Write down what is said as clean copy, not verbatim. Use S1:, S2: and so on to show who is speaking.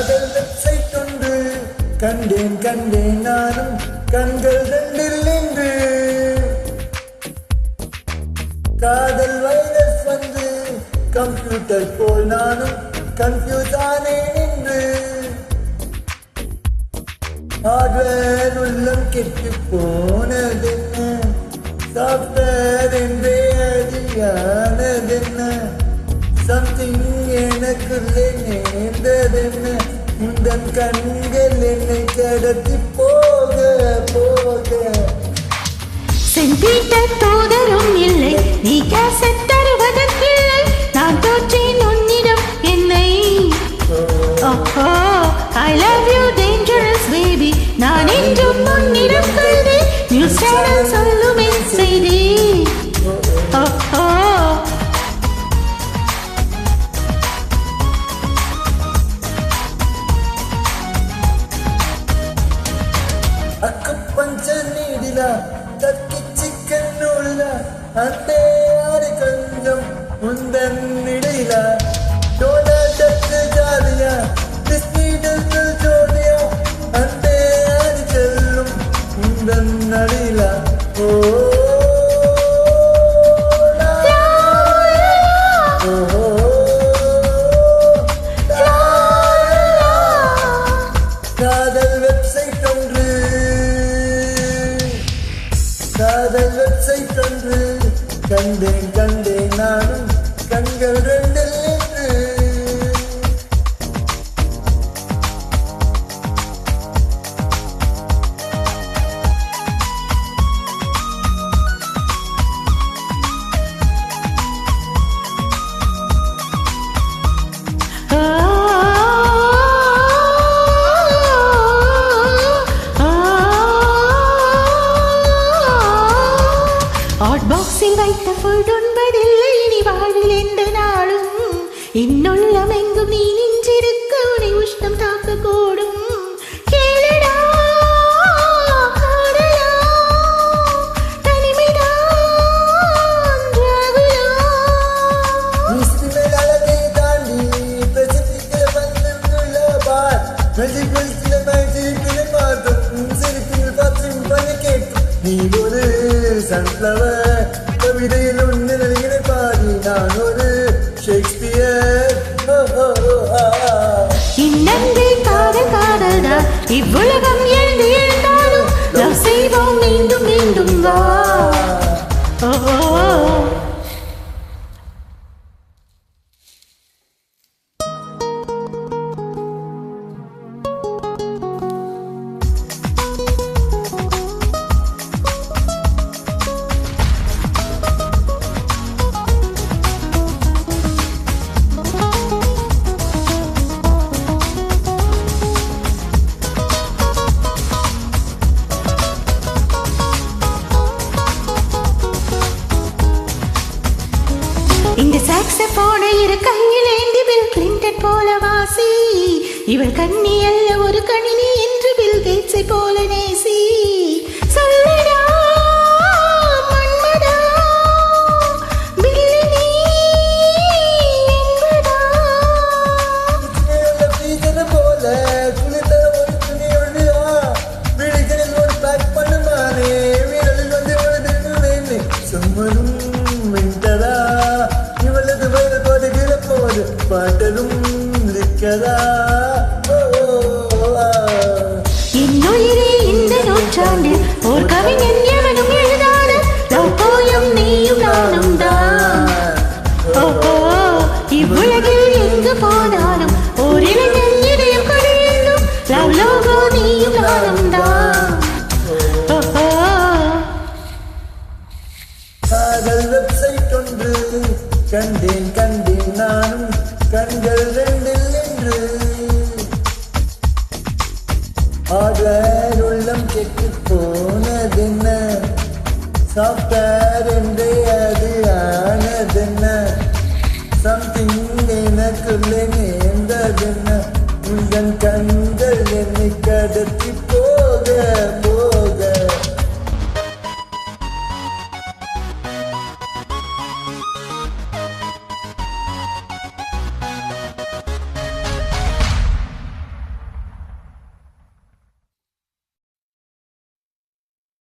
S1: காதல் வெப்சைட் ஒன்று கண்டேன் கண்டேன் நானும் கண்கள் ரெண்டில் நின்று காதல் வைரஸ் வந்து கம்ப்யூட்டர் போல் நானும் கன்ஃபியூஸ் ஆனேன் என்று ஹார்ட்வேர் உள்ளம் கெட்டு போனதென்ன சாஃப்ட்வேர் என்றே அறியானதென்ன சம்திங் எனக்குள்ளே நேர்ந்ததென்ன உந்தன் கண்கள் என்னை கடத்தி போக போக
S2: சென்டிமீட்டர் தூதரும் இல்லை நீ கேசட் தருவதற்கில்லை நான் தோற்றேன் உன்னிடம் என்னை I love you dangerous baby நான் என்றும் உன்னிடம் கல்வி நியூஸ் சேனல் சொல்லுமே செய்தி
S1: அக்குப்பஞ்சர் நீடிலா தக்கி சிக்கன் நூலிலா அந்தே ஆடி கொஞ்சம் உந்தன் இடையிலா டோலட்டு ஜாதியா டிஸ்னீடல் ஜோதியா அந்தே ஆடி செல்லும் உந்தன் அடியிலா ஓ காதல் வெப்சைட் ஒன்று காதல் வெப்சைட் ஒன்று கண்டேன் கண்டேன் நானும் கண்கள் ரெண்டில் நின்று
S2: ஹாட் பாக்ஸில் வைத்த ஃபுட் உண்பதில்லை இனி வாழ்வில் எந்த நாளும் இன்னுள்ளம் எங்கும் நீ நின்றிருக்க உனை உஷ்ணம் தாக்கக்கூடும் கேளடா காதலா தனிமைதான் ராகுலா
S1: மிஸ்டிமல் அழகை தாண்டி பிரசித்திக்கிற வந்துள்ள பார் மெஜிக்கல் சில மேஜிக்கிற மாதம் சிரிப்பில் பாத்திரம் பண்ண கேட்கும் நீ ஒரு சன்ஃப்ளவர் கவிதையில் ஒன்று நடிகரை பாடி நான் ஒரு ஷேக்ஸ்பியர்
S2: இன்னன்றே காதல் காதல்தான் இவ்வுலகம் எழுந்து எழுந்தாலும் லவ் செய்வோம் மீண்டும் மீண்டும் வா இந்த சாக்ஸபோனை இரு கையில் ஏந்தி பில் கிளின்டன் போல வாசி இவள் கண்ணி அல்ல ஒரு கணினி என்று பில் கேட்ஸை போல நேசி சொல்லடா மன்மதா பில்லி நீ என்பதா
S1: பீஜன போல குளித்தர ஒரு துணி ஒழியா விழிகளில் ஒரு பேக் பண்ணுமானே விரலில் வந்து விழுது சும்மரும் மின்தரா இவளது வயது கொடுகிற போது பாட்டலும் இருக்கதா
S2: இன்னுயிரே இந்த நூற்றாண்டில் ஓர் கவிஞன் எவனும் எழுதாத லவ் போயம் நீயும் நானும் தான் இவ்வுலகில் எங்கு போனாலும் ஓர் இளைஞன் இதயம் கடையென்றும் லவ் லோகோ நீயும் நானும் தான்
S1: காதல் வெப்சைட் ஒன்று கண்டேன் கண்டேன் நானும் கண்கள் ரெண்டில் நின்று ஹார்ட்வேர் உள்ளம் கெட்டு போனதென்ன சாஃப்ட்வேர் என்றே அது ஆனதென்ன சம்திங் எனக்குள்ளே நேர்ந்ததென்ன உங்கள் கண்கள் என்னை கடத்தி போக